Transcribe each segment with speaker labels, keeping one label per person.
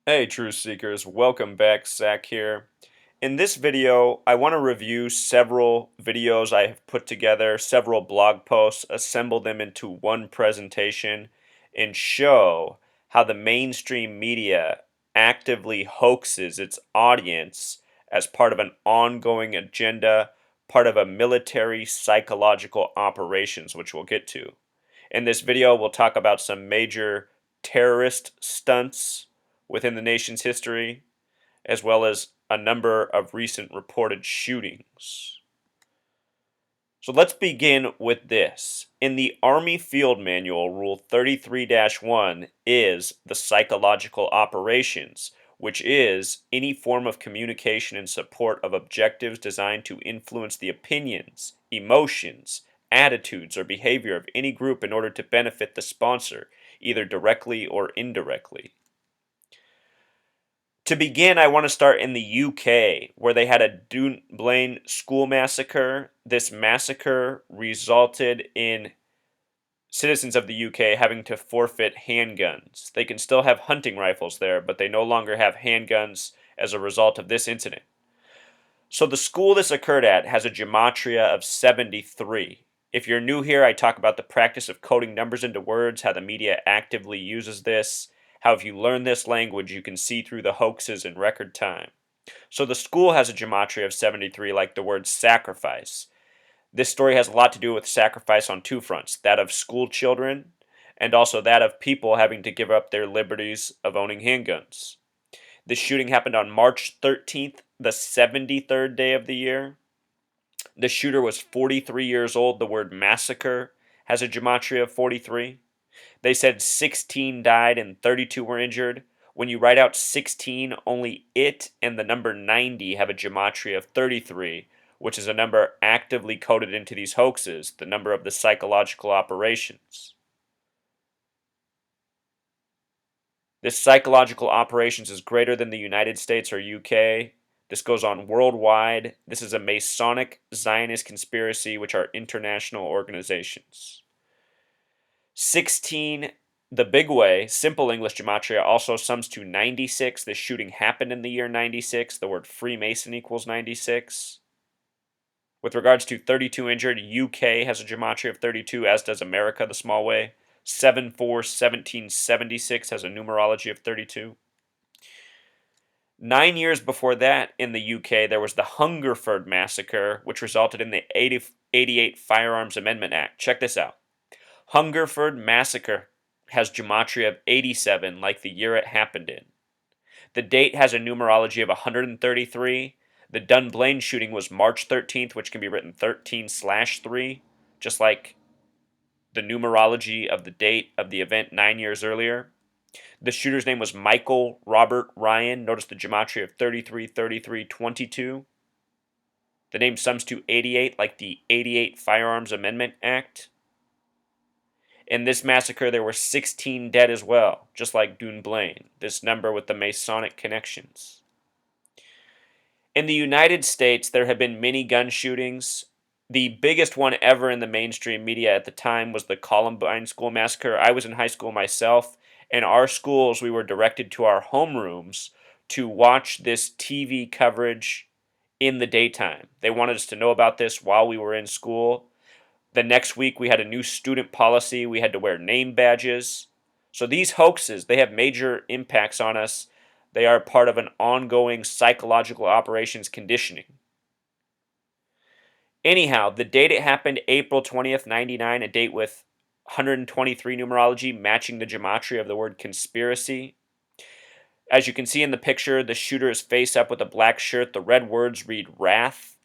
Speaker 1: Hey Truth Seekers, welcome back, Zach here. In this video, I want to review several videos I have put together, several blog posts, assemble them into one presentation, and show how the mainstream media actively hoaxes its audience as part of an ongoing agenda, part of a military psychological operations, which we'll get to. In this video, we'll talk about some major terrorist stunts within the nation's history, as well as a number of recent reported shootings. So let's begin with this. In the Army Field Manual, Rule 33-1 is the psychological operations, which is any form of communication in support of objectives designed to influence the opinions, emotions, attitudes, or behavior of any group in order to benefit the sponsor, either directly or indirectly. To begin, I want to start in the UK, where they had a Dunblane school massacre. This massacre resulted in citizens of the UK having to forfeit handguns. They can still have hunting rifles there, but they no longer have handguns as a result of this incident. So the school this occurred at has a gematria of 73. If you're new here, I talk about the practice of coding numbers into words, how the media actively uses this, how if you learn this language, you can see through the hoaxes in record time. So the school has a gematria of 73, like the word sacrifice. This story has a lot to do with sacrifice on two fronts, that of school children and also that of people having to give up their liberties of owning handguns. This shooting happened on March 13th, the 73rd day of the year. The shooter was 43 years old. The word massacre has a gematria of 43. They said 16 died and 32 were injured. When you write out 16, only it and the number 90 have a gematria of 33, which is a number actively coded into these hoaxes, the number of the psychological operations. This psychological operations is greater than the United States or UK. This goes on worldwide. This is a Masonic Zionist conspiracy, which are international organizations. 16, the big way, simple English gematria, also sums to 96. This shooting happened in the year 96. The word Freemason equals 96. With regards to 32 injured, UK has a gematria of 32, as does America, the small way. 7-4-1776 has a numerology of 32. 9 years before that, in the UK, there was the Hungerford Massacre, which resulted in the 88 Firearms Amendment Act. Check this out. Hungerford Massacre has gematria of 87, like the year it happened in. The date has a numerology of 133. The Dunblane shooting was March 13th, which can be written 13/3, just like the numerology of the date of the event 9 years earlier. The shooter's name was Michael Robert Ryan. Notice the gematria of 33, 33, 22. The name sums to 88, like the 88 Firearms Amendment Act. In this massacre, there were 16 dead as well, just like Dunblane, this number with the Masonic connections. In the United States, there have been many gun shootings. The biggest one ever in the mainstream media at the time was the Columbine School Massacre. I was in high school myself. In our schools, we were directed to our homerooms to watch this TV coverage in the daytime. They wanted us to know about this while we were in school. The next week, we had a new student policy. We had to wear name badges. So these hoaxes, they have major impacts on us. They are part of an ongoing psychological operations conditioning. Anyhow, the date it happened, April 20th, 99, a date with 123 numerology, matching the gematria of the word conspiracy. As you can see in the picture, the shooter is face up with a black shirt. The red words read wrath.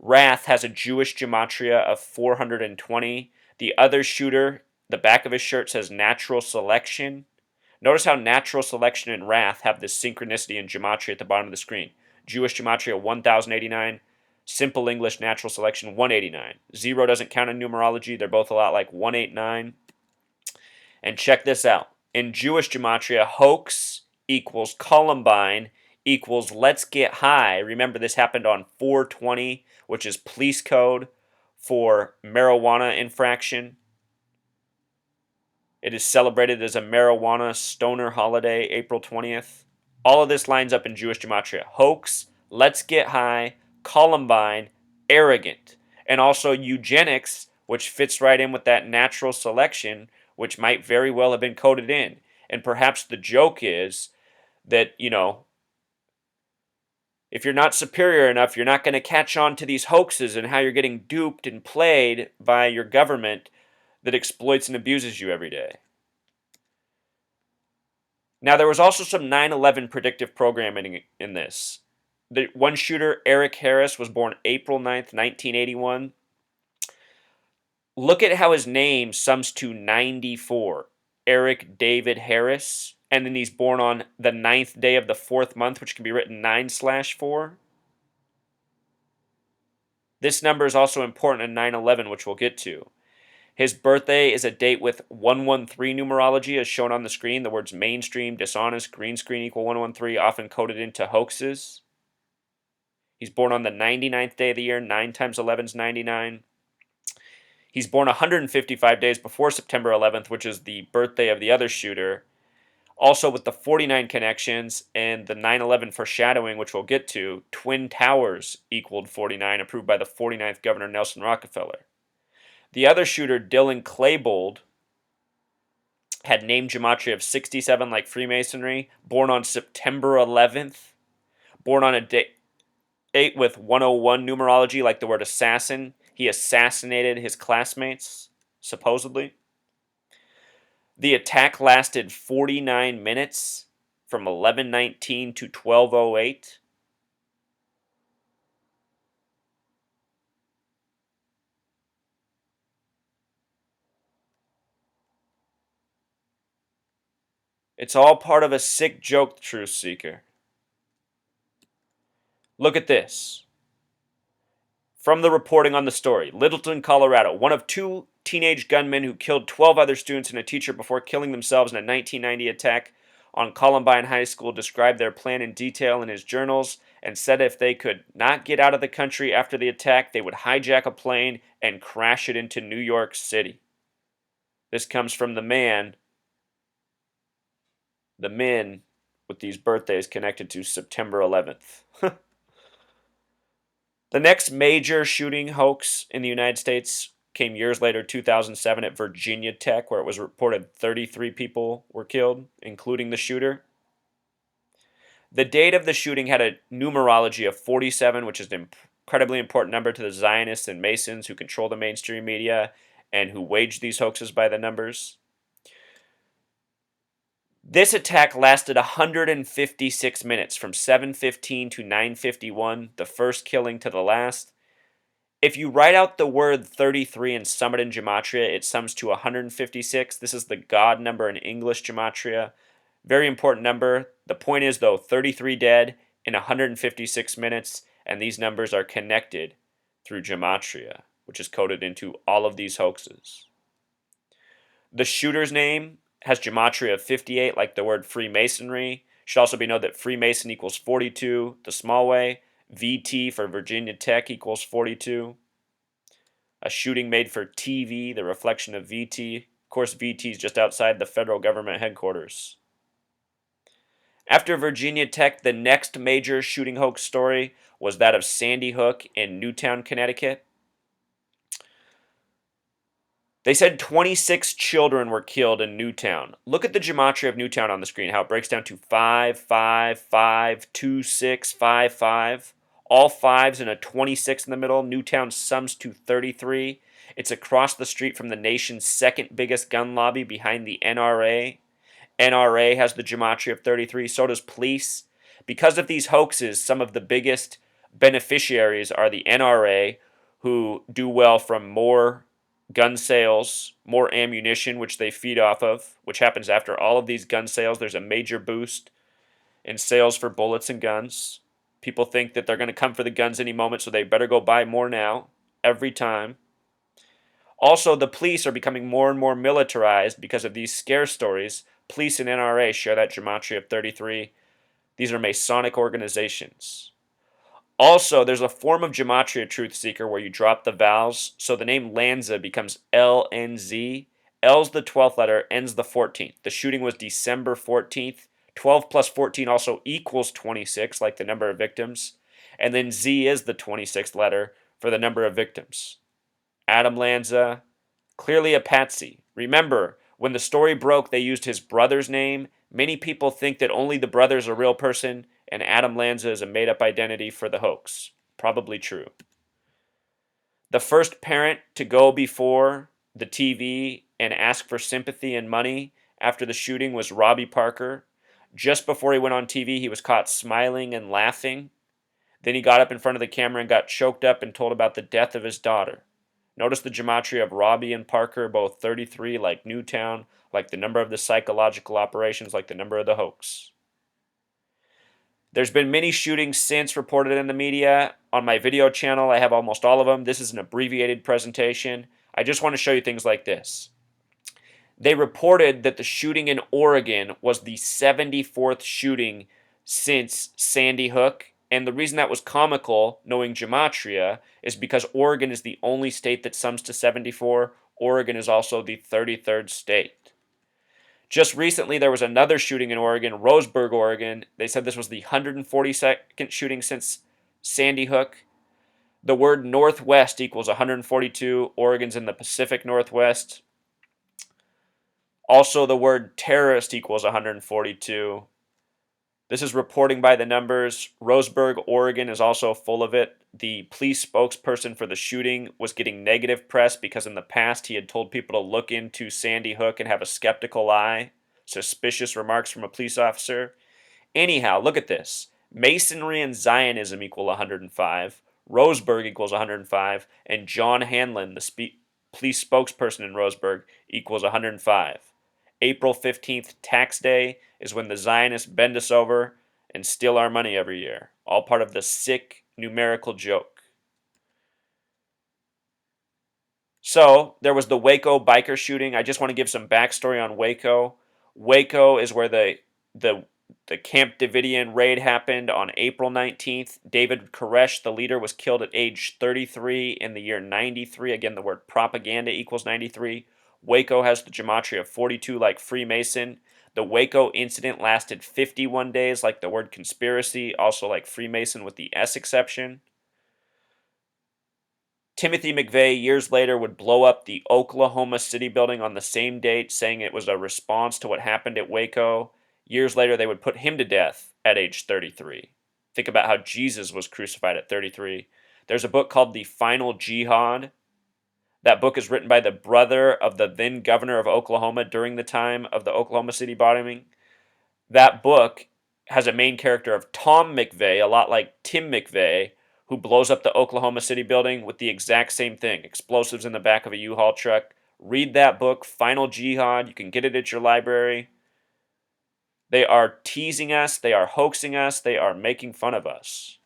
Speaker 1: Wrath has a Jewish gematria of 420. The other shooter, the back of his shirt says natural selection. Notice how natural selection and wrath have this synchronicity in gematria at the bottom of the screen. Jewish gematria 1089, simple English natural selection 189. Zero doesn't count in numerology. They're both a lot like 189. And check this out. In Jewish gematria, hoax equals Columbine equals let's get high. Remember, this happened on 420, which is police code for marijuana infraction. It is celebrated as a marijuana stoner holiday, April 20th. All of this lines up in Jewish gematria. Hoax, let's get high, Columbine, arrogant, and also eugenics, which fits right in with that natural selection, which might very well have been coded in. And perhaps the joke is that, if you're not superior enough, you're not going to catch on to these hoaxes and how you're getting duped and played by your government that exploits and abuses you every day. Now, there was also some 9/11 predictive programming in this. The one shooter, Eric Harris, was born April 9th, 1981. Look at how his name sums to 94. Eric David Harris. And then he's born on the 9th day of the 4th month, which can be written 9/4. This number is also important in 9/11, which we'll get to. His birthday is a date with 113 numerology, as shown on the screen. The words mainstream, dishonest, green screen equal 113, often coded into hoaxes. He's born on the 99th day of the year. 9 times 11 is 99. He's born 155 days before September 11th, which is the birthday of the other shooter. Also, with the 49 connections and the 9/11 foreshadowing, which we'll get to, Twin Towers equaled 49, approved by the 49th Governor Nelson Rockefeller. The other shooter, Dylan Klebold, had name gematria of 67 like Freemasonry, born on September 11th, born on a date with 101 numerology like the word assassin. He assassinated his classmates, supposedly. The attack lasted 49 minutes from 11:19 to 12:08. It's all part of a sick joke, Truth Seeker. Look at this. From the reporting on the story, Littleton, Colorado, one of two teenage gunmen who killed 12 other students and a teacher before killing themselves in a 1990 attack on Columbine High School described their plan in detail in his journals and said if they could not get out of the country after the attack, they would hijack a plane and crash it into New York City. This comes from the men with these birthdays connected to September 11th. The next major shooting hoax in the United States came years later, 2007, at Virginia Tech, where it was reported 33 people were killed, including the shooter. The date of the shooting had a numerology of 47, which is an incredibly important number to the Zionists and Masons who control the mainstream media and who wage these hoaxes by the numbers. This attack lasted 156 minutes, from 7:15 to 9:51, the first killing to the last. If you write out the word 33 and sum it in gematria, it sums to 156. This is the God number in English gematria. Very important number. The point is, though, 33 dead in 156 minutes, and these numbers are connected through gematria, which is coded into all of these hoaxes. The shooter's name has gematria of 58, like the word Freemasonry. Should also be known that Freemason equals 42, the small way. VT for Virginia Tech equals 42. A shooting made for TV, the reflection of VT. Of course, VT is just outside the federal government headquarters. After Virginia Tech, the next major shooting hoax story was that of Sandy Hook in Newtown, Connecticut. They said 26 children were killed in Newtown. Look at the gematria of Newtown on the screen, how it breaks down to 5, 5, 5, 2, 6, 5, 5. All fives and a 26 in the middle. Newtown sums to 33. It's across the street from the nation's second biggest gun lobby behind the NRA. NRA has the gematria of 33. So does police. Because of these hoaxes, some of the biggest beneficiaries are the NRA, who do well from more gun sales, more ammunition, which they feed off of, which happens after all of these gun sales. There's a major boost in sales for bullets and guns. People think that they're going to come for the guns any moment, so they better go buy more now, every time. Also, the police are becoming more and more militarized because of these scare stories. Police and NRA share that gematria of 33. These are Masonic organizations. Also, there's a form of gematria, Truth Seeker, where you drop the vowels, so the name Lanza becomes LNZ. L's the 12th letter, N's the 14th. The shooting was December 14th, 12 plus 14 also equals 26, like the number of victims. And then Z is the 26th letter for the number of victims. Adam Lanza, clearly a patsy. Remember, when the story broke, they used his brother's name. Many people think that only the brother is a real person, and Adam Lanza is a made-up identity for the hoax. Probably true. The first parent to go before the TV and ask for sympathy and money after the shooting was Robbie Parker. Just before he went on TV, he was caught smiling and laughing. Then he got up in front of the camera and got choked up and told about the death of his daughter. Notice the gematria of Robbie and Parker, both 33, like Newtown, like the number of the psychological operations, like the number of the hoax. There's been many shootings since reported in the media. On my video channel, I have almost all of them. This is an abbreviated presentation. I just want to show you things like this. They reported that the shooting in Oregon was the 74th shooting since Sandy Hook. And the reason that was comical, knowing gematria, is because Oregon is the only state that sums to 74. Oregon is also the 33rd state. Just recently, there was another shooting in Oregon, Roseburg, Oregon. They said this was the 142nd shooting since Sandy Hook. The word Northwest equals 142. Oregon's in the Pacific Northwest. Also, the word terrorist equals 142. This is reporting by the numbers. Roseburg, Oregon is also full of it. The police spokesperson for the shooting was getting negative press because in the past he had told people to look into Sandy Hook and have a skeptical eye. Suspicious remarks from a police officer. Anyhow, look at this. Masonry and Zionism equal 105. Roseburg equals 105. And John Hanlon, the police spokesperson in Roseburg, equals 105. April 15th, tax day, is when the Zionists bend us over and steal our money every year. All part of the sick numerical joke. So, there was the Waco biker shooting. I just want to give some backstory on Waco. Waco is where the Camp Davidian raid happened on April 19th. David Koresh, the leader, was killed at age 33 in the year 93. Again, the word propaganda equals 93. Waco has the gematria of 42 like Freemason. The Waco incident lasted 51 days like the word conspiracy, also like Freemason with the S exception. Timothy McVeigh years later would blow up the Oklahoma City building on the same date, saying it was a response to what happened at Waco. Years later, they would put him to death at age 33. Think about how Jesus was crucified at 33. There's a book called The Final Jihad. That book is written by the brother of the then governor of Oklahoma during the time of the Oklahoma City bombing. That book has a main character of Tom McVeigh, a lot like Tim McVeigh, who blows up the Oklahoma City building with the exact same thing, explosives in the back of a U-Haul truck. Read that book, Final Jihad. You can get it at your library. They are teasing us. They are hoaxing us. They are making fun of us.